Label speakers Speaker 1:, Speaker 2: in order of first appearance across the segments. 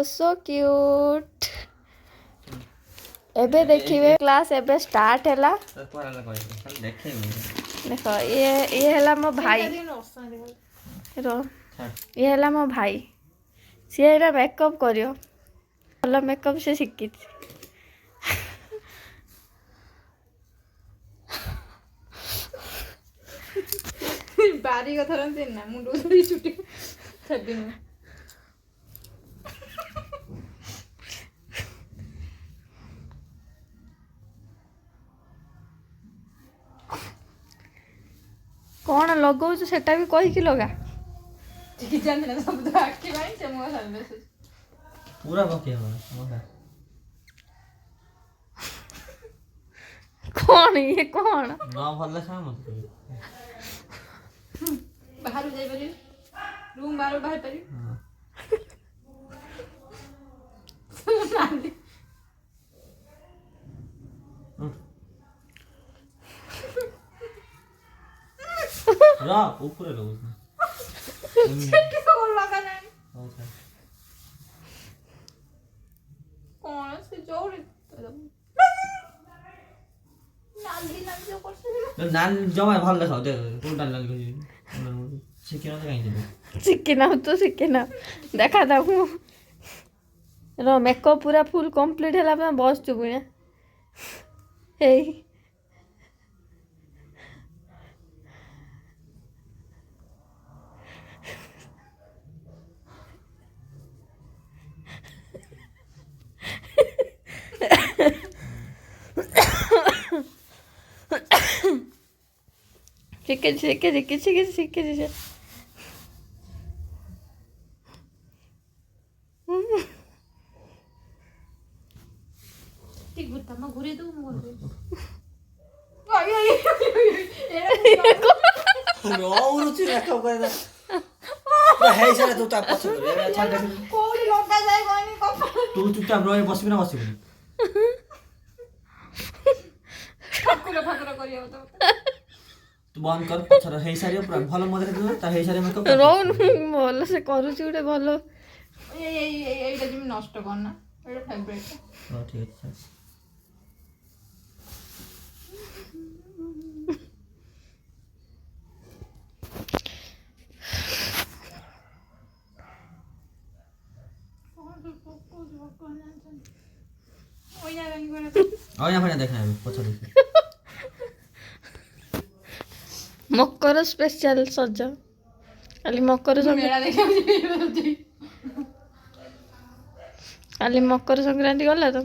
Speaker 1: So cute एबे देखिए class एबे स्टार्ट हैला देख ये हैला मो भाई रो ये हैला मो भाई सी एरा मेकअप करियो भल मेकअप से शिखी
Speaker 2: बारी को थरन ना मुंडो धरी छुटी छड्डी में
Speaker 1: कौन लगाऊ सेटा भी कही लगा
Speaker 2: कि जान ना सब तो आखी भाई से मो साल में
Speaker 3: पूरा बके हो
Speaker 1: कौन ये कौन
Speaker 3: ना भल देखा मत
Speaker 2: बाहर जाई परी रूम बाहर परी
Speaker 3: रा ऊपर लो
Speaker 2: छड्डी को लगा नहीं
Speaker 3: अच्छा
Speaker 2: कौन से जोड़ नाली जो करसे
Speaker 3: नाल जमा भल देखा दे कोनटा लाल कहि सिकिन त काई
Speaker 1: शिखना तो शिखना देखा था रो मेकअप पूरा फुल कंप्लीट है बस चुप हे शिखे
Speaker 2: ठीक बुता म घुरे दो म घुरे
Speaker 3: और उची रखो करे हे सारे तू ता पछ करे छाड़
Speaker 2: कोडी लगा जाय गनी कपा
Speaker 3: तू चुपचाप रहे बसबी ना बसबी
Speaker 2: ठाकुर करियो तो
Speaker 3: तू बंद कर पछर हे सारे पूरा भल मदरे दे ता हे सारे मेकअप
Speaker 1: रोन भल से करू छि उडे भल
Speaker 2: एटा जिम नष्ट करना एटा फेवरेट
Speaker 3: हां ठीक है और यहाँ पर देखना है पछा देखिए
Speaker 1: मकर स्पेशल सज खाली मकर
Speaker 2: मेरा देखा
Speaker 1: खाली मकर संक्रांति गला तो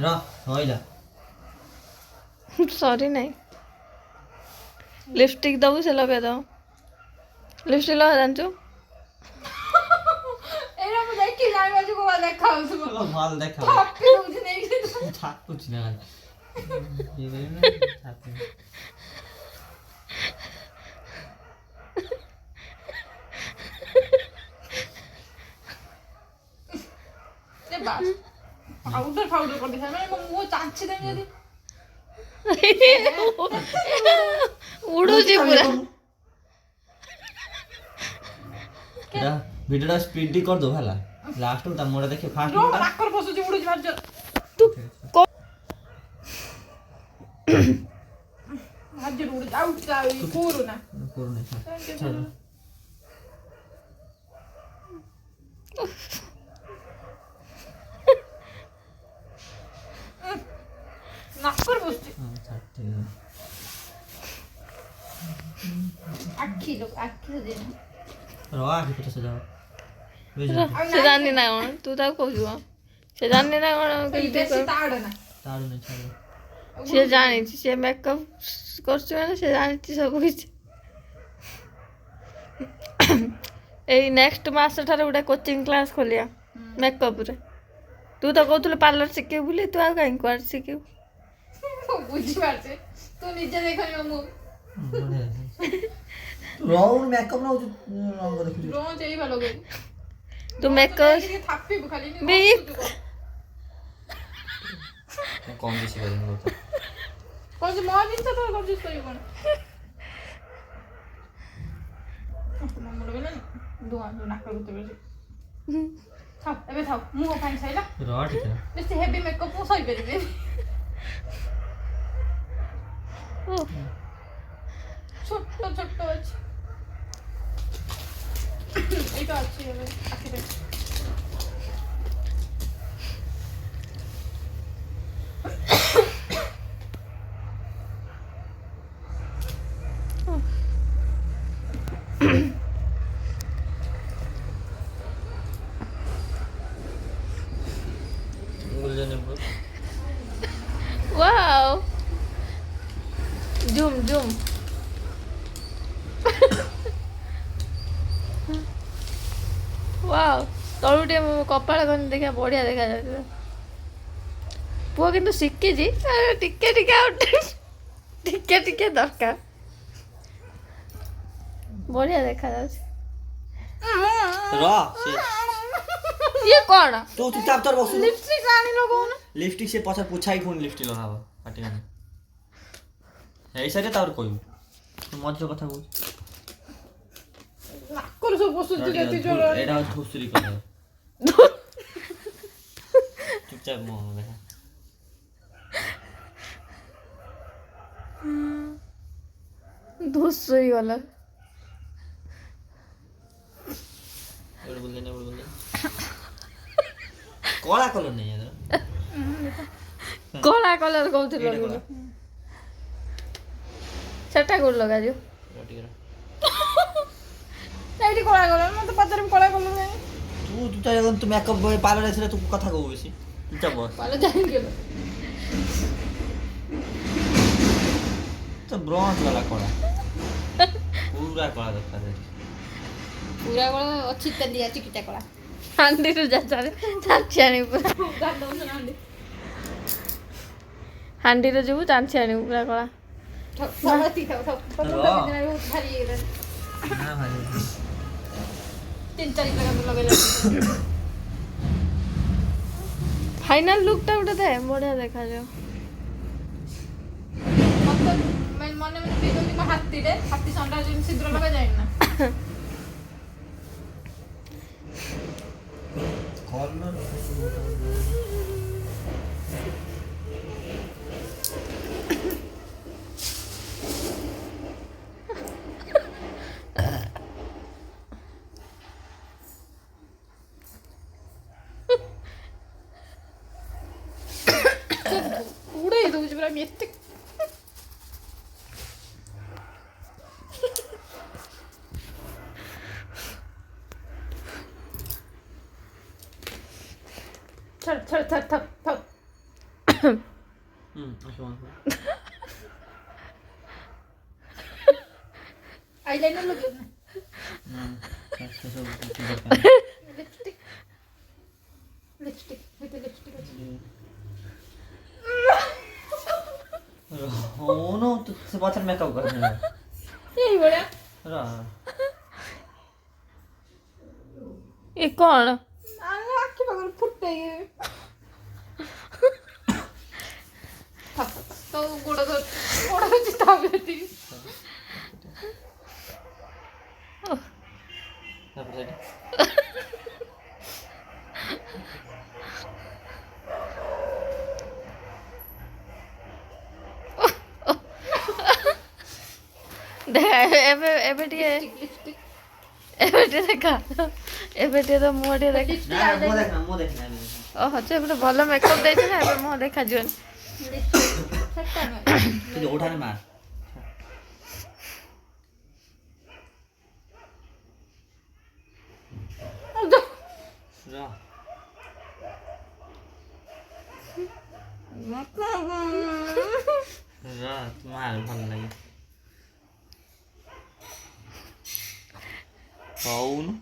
Speaker 3: रा होइला
Speaker 1: सॉरी नहीं लिपस्टिक दबू से लगा दो लिपस्टिक लगा जानचो
Speaker 2: एरा मु देखि लाइन बाजू को देखा उसको
Speaker 3: चलो माल देखा
Speaker 2: थप्पी दूज नहीं
Speaker 3: छाप कुछ ना ये गई ना छाप
Speaker 2: ते बस पाउडर कर दिखा मैं मुंह चांची देंगे यदि
Speaker 1: उड़ू जी पूरा
Speaker 3: एटा वीडियोटा स्पीड कर दो भला लास्ट ता मोड़ा देखिए फास्ट
Speaker 2: रोड राकर बसु जी उड़ू जी मार
Speaker 1: तू
Speaker 2: आज उड़ आउट का कोरोना
Speaker 3: चलो
Speaker 2: नाकर बसु
Speaker 3: अच्छा ठीक है
Speaker 2: आखी लोग आखी दे
Speaker 3: रवा की पता सजाओ
Speaker 1: से जानी ना कौन तू ता कहू से जानी ना कौन
Speaker 2: बेसी ताड़ ना
Speaker 3: ताड़ू नहीं छाड़ो
Speaker 1: से जानी से मेकअप करछ ना से जानी सब कुछ ए नेक्स्ट मास ठारे उडा कोचिंग क्लास खोलिया मेकअप रे तू तो कहतुले पार्लर शिखे बुली तू आ काई क्वार शिखे
Speaker 2: बुझी पारछे तू निजे देखनी मु
Speaker 3: ରହୁନି ମେକଅପ୍ ନଉଛି ରଙ୍ଗ ଦେଖୁଛୁ
Speaker 2: ରୋଜ ଏଇ ଭଲ ଲଗେଇ
Speaker 1: ତୁ ମେକଅପ୍
Speaker 2: ଟିକେ ଥାପିବୁ ଖାଲି
Speaker 1: ବି
Speaker 3: କମ୍ ବେଶୀ କରିନି କଥା
Speaker 2: କଣ ମୋ ଜିନିଷ ତ କଞ୍ଜୁସ କରିବୁ କଣ ମୁଣ୍ଡ ବେଲାନି ଧୂଆଁ ଯୋଉ ନାକ ଭିତରେ ବେଶୀ ଥାଉ ଏବେ ଥାଉ ମୁହଁ ପାଇଁ ସାଇଲା
Speaker 3: ରହ ଟିକେ
Speaker 2: ବେଶୀ ହେଭି ମେକଅପ୍ ମୁଁ ସହିପାରିବିନି ছোট্ট ছোট্ট আছে এটা আছে ଏବେ ଆଖିରେ
Speaker 1: Wow. Zoom, zoom. Wow. ତଳୁ ଟିକେ ମୋ କପାଳ କନି ଦେଖିବା ବଢିଆ ଦେଖାଯାଉଛି ପୁଅ କିନ୍ତୁ ଶିଖିଛି ଟିକେ ଟିକେ ଆଉ ଟିକେ ଟିକେ ଦରକାର ବଢିଆ ଦେଖାଯାଉଛି
Speaker 3: ରହ
Speaker 1: ଇଏ କ'ଣ
Speaker 3: ତୁ ଚୁପଚାପ ତୋର ବସୁ
Speaker 2: লিপস্টিক আনি লগাউন
Speaker 3: লিপস্টিক ସେ ପଛରେ ପୋଛାଇ ପୁଣି লিপସ୍ଟିକ ଲଗାବ କାଟିକାନି ଏଇ ସାଇଡରେ ତାପରେ କହିବୁ ତୁ ମଝିରେ କଥା କହୁଛୁ
Speaker 2: ନାକର ସବୁ ବସୁଛି ଯେତି ଜୋର
Speaker 3: ଏଇଟା ହଉଛି ଘୁଷୁରୀ କଥା ଚୁପଚାପ ମୋ ଦେଖା
Speaker 1: ଧୂସୁରୀ ଗଲା
Speaker 3: କଳା କଲର ନେଇ
Speaker 1: କଳା କଲର କହୁଥିଲ ସେଟା କୋଉଠି ଲଗାଯିବ
Speaker 2: এইটি কলা কলর মতো পাতারে কলা কলর নাই
Speaker 3: ତୁ ତୁ ମେକଅପ୍ ପାର୍ଲର ଆସିଲେ ତୁ କଥା କହୁ ବେଶୀ ଚୁପଚାପ ବସ
Speaker 2: পালে জানি গেল
Speaker 3: ତ ବ୍ରଞ୍ଚ ଗଲା କଳା ପୁରା କଳା ଦେଖାଯାଉଛି
Speaker 2: পুরা কলা অছি তেলিয়া চিকিটা কলা
Speaker 1: ହାଣ୍ଡିରୁ ଯାଚାରେ ଚାଞ୍ଚି ଆଣିବୁ ପୁରା
Speaker 2: গান্ডা নান্ডি
Speaker 1: ହାଣ୍ଡିରେ ଯିବୁ ଚାଞ୍ଚି ଆଣିବୁ ପୁରା କଳା
Speaker 2: ঠাও সাবাতি ঠাও ঠাও পতলা দিন আগে ভারী গেল
Speaker 3: ନା ଭାଇ
Speaker 2: 3-4 টাকা তো লগে যাচ্ছে
Speaker 1: ଫାଇନାଲ ଲୁକ୍ଟା ଗୋଟେ ଦେ ବଢିଆ ଦେଖାଯିବ
Speaker 2: মত মনে মনে দেখি মা হাতিরে হাতি সন্ডা যেন সিদ্র লাগা যায় না
Speaker 3: କଲର
Speaker 2: উড়াই দଉଛି পুরা আমি এতে ছাড় ছাড় ছাড় থাক থাক আইলাইনার লগে লিপস্টিক লিপস্টিক হইতে লিপস্টিক আছে
Speaker 3: no tu se pode makeup करने
Speaker 2: এই বড়া
Speaker 3: रा
Speaker 1: ଏ କ'ଣ
Speaker 2: আখি পাগল ফুটে গিয়ে তো গোড়া ধর গোড়া হচ্ছে তাবলেটি
Speaker 1: ଏବେ ଏବେ ଟିକେ ଏବେ ଟିକେ ଦେଖା ଏବେ ଟିକେ ତ ମୁହଁ ଟିକେ ଦେଖା
Speaker 3: ना मो देखना
Speaker 1: ଓହୋ ସେ ଗୋଟେ ଭଲ ମେକଅପ୍ ଦେଇଛି ନା ଏବେ ମୁହଁ ଦେଖାଯିବନି
Speaker 3: तुझे उठाने मार रा रा मार ভাল লাগে କହୁନୁ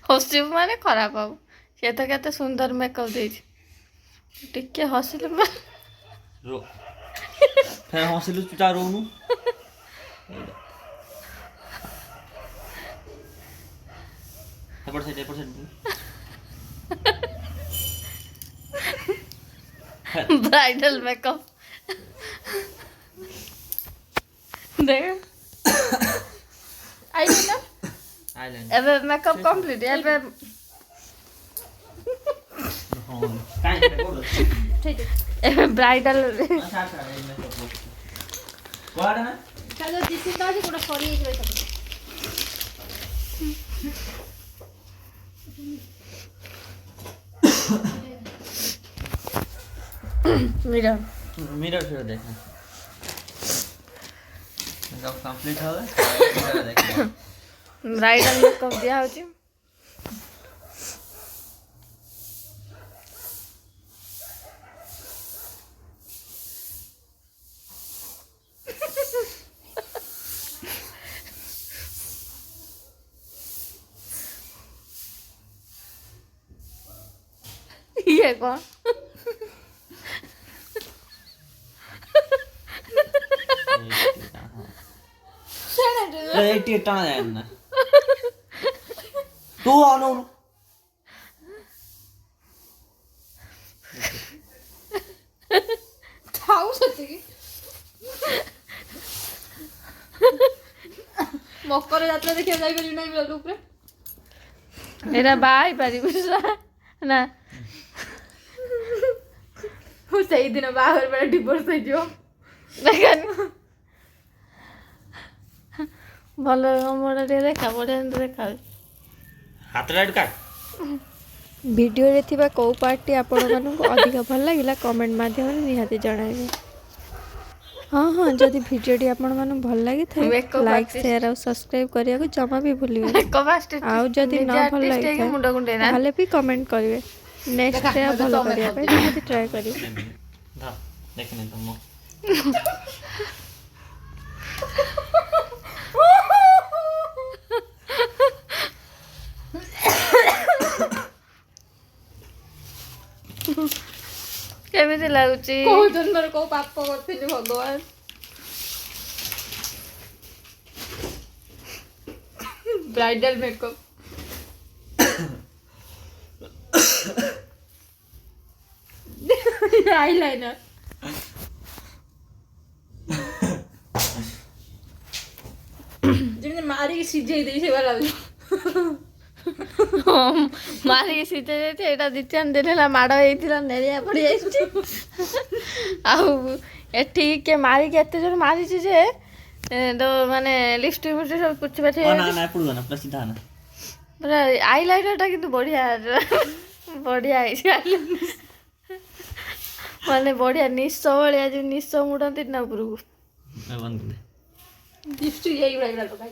Speaker 1: ହସିବୁ ମାନେ ଖରାପ ହବ ସେ ତ କେତେ ସୁନ୍ଦର ମେକଅପ୍ ଦେଇଛି ଟିକେ ହସିଲେ
Speaker 3: रो ଫେର ହସିଲୁ ଚୁଟା ରହୁନୁ ଏପଟ ସାଇଡ୍
Speaker 1: ब्राइडल मेकअप देख
Speaker 2: आईलाइनर
Speaker 3: आइलैंड
Speaker 1: एबे मेकअप कंप्लीट एबे
Speaker 3: हां काहे बोल
Speaker 2: ठीक है
Speaker 1: एबे ब्राइडल
Speaker 3: अच्छा अच्छा ये मेकअप कोड ना
Speaker 2: काजो दिस इज दादी कोडा सॉरी ये सब
Speaker 1: मिरर
Speaker 3: मिरर फिर देखना मेकअप कंप्लीट हो गया मिरर देखना
Speaker 1: ब्राइडल मेकअप दिया होची ये कौन
Speaker 3: एटी टाना जाए ना तू आनो
Speaker 2: थाउ सच्ची मकर यात्रा देखिए जाई परियो नाही मिला ऊपर
Speaker 1: एरा बाई पारी ना
Speaker 2: ମୁଁ ସେଇଦିନ ବାହାଘର ବେଳେ ଡିଭୋର୍ସ ହେଇଯିବ
Speaker 1: ଦେଖାନି ଭଲ ମୋଟା ଟିକେ ଦେଖା ବଢ଼ିଆ ଦେଖା
Speaker 3: हाथ लाइट काट
Speaker 1: ଭିଡ଼ିଓରେ ଥିବା କେଉଁ ପାର୍ଟଟି ଆପଣମାନଙ୍କୁ ଅଧିକ ଭଲ ଲାଗିଲା କମେଣ୍ଟ ମାଧ୍ୟମରେ ନିହାତି ଜଣାଇବେ ହଁ ହଁ ଯଦି ଭିଡ଼ିଓଟି ଆପଣମାନଙ୍କୁ ଭଲ ଲାଗିଥାଏ ଲାଇକ୍ ସେୟାର ଆଉ ସବସ୍କ୍ରାଇବ୍ କରିବାକୁ ଜମା ବି ଭୁଲିବେନି ଆଉ ଯଦି ନ ଭଲ ଲାଗିଥାଏ ତାହେଲେ ବି କମେଣ୍ଟ କରିବେ ନେକ୍ସଟ ଡେ ଭଲ କରିବା ପାଇଁ ନିହାତି ଟ୍ରାଏ କରିବେ
Speaker 3: धा देखने तो मो
Speaker 1: କେମିତି ଲାଗୁଛି
Speaker 2: କୋଉ ଜନ୍ମରେ କୋଉ ପାପ କରିଥିଲି ଭଗବାନ ବ୍ରାଇଡାଲ ମେକଅପ आईलाइनर जिन्हें मारी सीजे दे से वाला
Speaker 1: ମାରିକି ସିଝେଇ ଦେଇଛି ଏଇଟା ଦ୍ୱିତୀୟ ଦିନ ହେଲା ମାଡ଼ ହେଇଥିଲା ନେଳିଆ ପଡ଼ିଯାଇଛି ଆଉ ଏଠି କିଏ ମାରିକି ଏତେ ଜୋର ମାରିଛି ଯେ ମାନେ ଲିପଷ୍ଟିକ୍ ଫିପଷ୍ଟିକ୍ ସବୁ ପୁଛି ପାଛି
Speaker 3: ना ना पुडगा ना प्लस सीधा ना
Speaker 1: ପୁରା ଆଇଲାଇନରଟା କିନ୍ତୁ ବଢ଼ିଆ ବଢ଼ିଆ ହେଇଛି ମାନେ ବଢ଼ିଆ ନିଶ ଭଳିଆ ଯେଉଁ ନିଶ ମୁଡ଼ନ୍ତି ନା ଉପରକୁ
Speaker 3: बंद कर दे
Speaker 2: लिपस्टिक यही बड़ा बड़ा